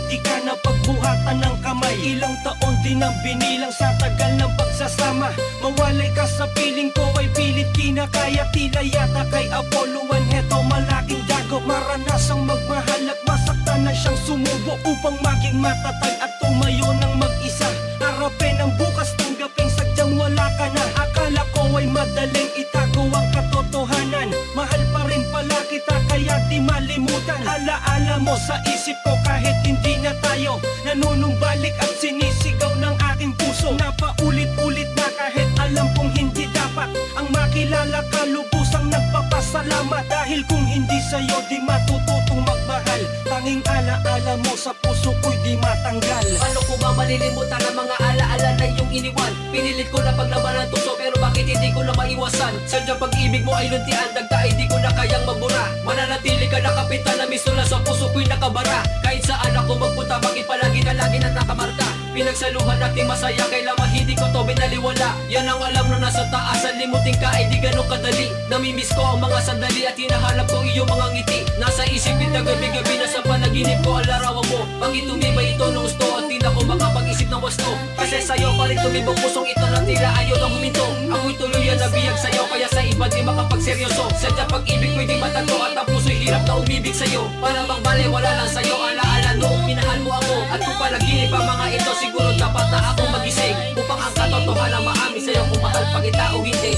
di ka na pagbuhatan ng kamay. Ilang taon din ang binilang sa tagal ng pagsasama. Mawalay ka sa piling ko ay pilit kinakaya. Tila yata kay Apollo 1, heto malaking dago. Maranasang magmahal at masaktan na siyang sumubo upang maging matatag at tumayo ng mag-isa. Harapin ang bukas, tanggapin sadyang wala ka na. Akala ko ay madaling itago ang katotohanan. Mahal pa rin pala kita kaya di malimutan. Alaala mo sa isip ko kahit hindi na tayo. Nanunumbalik at sinisigaw ng aking puso. Napaulit-ulit na kahit alam kong hindi dapat. Ang makilala ka lubusang nagpapasalamat. Dahil kung hindi sa'yo di matututong magmahal. Tanging alaala mo sa puso ko'y di matanggal. Paano ko ba malilimutan ang mga alaala na iyong iniwan? Pinilit ko na paglaban ng tuso pero bakit hindi ko na maiwasan? Sadyang pag-ibig mo ay luntian, dagdaay di ko na kayang magbura. Mananatili ka nakapitan na misula sa puso ko'y nakabara. Kahit saan ako magpunta, bakit palagi na nakamarka? Pinagsaluhan nating masaya, kailangan hindi ko to binaliwala. Yan ang alam na nasa taas, ang limutin ka ay di ganun kadali. Namimiss ko ang mga sandali at hinahanap ko iyong mga ngiti. Nasa isipin na gabi-gabi na sa panaginip ko ang larawan mo. Pangit tumibay ito ng gusto at di na ko makapag-isip ng wasto. Kasi sa'yo pa rin tumibok pusong ito na tila ayaw na huminto. Ako'y tuluyan na biyag sa'yo kaya sa iba di makapagseryoso. Sadya pag-ibig ko'y di matago at ang puso'y hirap na umibig sa'yo. Para bang bale wala lang sa'yo, alaala noong minahal mo ako. At kung palaginip ang mga ito siguro dapat na ako magising upang ang katotohanan maamin sa'yo kung mahal pa kita o hindi.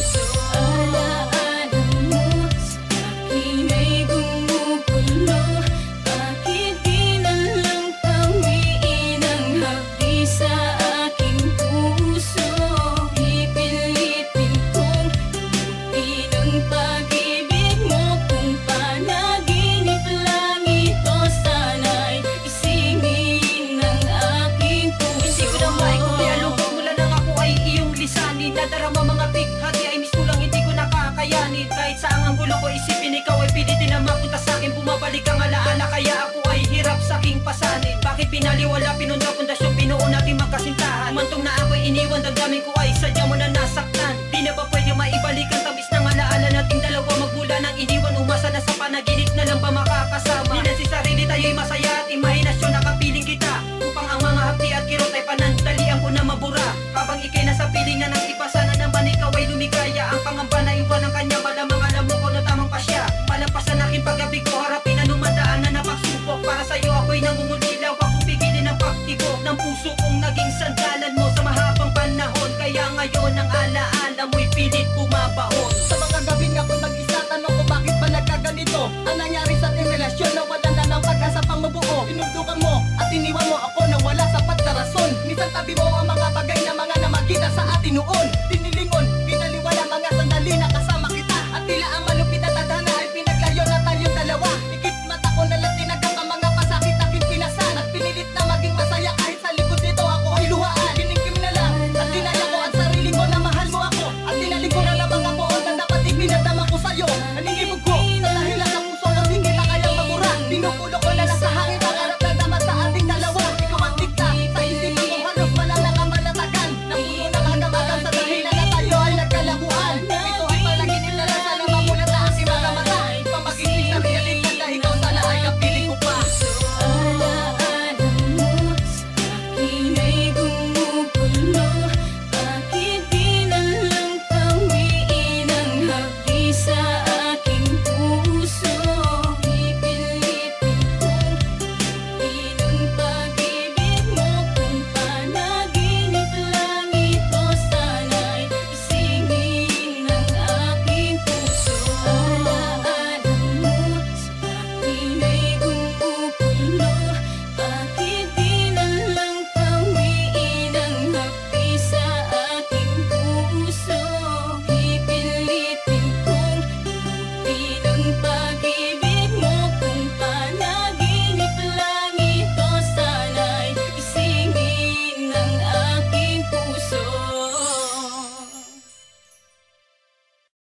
Nadarama mga bighati ay miss ko lang hindi ko nakakayanin. Kahit saan ang gulo ko isipin, ikaw ay pilitin na mapunta sa akin. Bumabalik ang alaala kaya ako ay hirap sa aking pasanin. Bakit pinaliwala, pinunda pundasyon, pinuo natin magkasintahan. Umantong na ako'y iniwan, damdamin ko ay sadya mo na nasaktan. Di na ba pwede maibalik ang tamis ng alaala nating dalawa? Magmula nang iniwan, umasa na sa panaginip na lang ba makakasama? Di na si sarili tayo'y masaya at imahinasyon nakapiling kita. Upang ang mga hapdi at kirot ay panandalian ko na mabura. Habang ikay nasa piling na ng iba, sana naman ikaw ay lumigaya. Ang pangamba na iwan ng kanya, malamang alam mo ko na tamang pasya. Palampasan aking pag-abig ko, harapin ang dumadaan na napagsubok. Para sa'yo ako'y nangungulilaw, wag kong pigilin ang pagtibok ng puso kong naging sandalan mo sa mahabang panahon. Kaya ngayon ang alaala mo'y pilit bumabaon. Sa mga gabing ako'y mag-isa, tanong ko bakit ba nagkaganito? Ang nangyari sa ating relasyon, nawala na ng pag-asa pang mabuo. Tinugtukan mo at iniwan mo ako na wala sapat na rason. Minsan tabi mo ang mga bagay na mga namakita sa atin noon.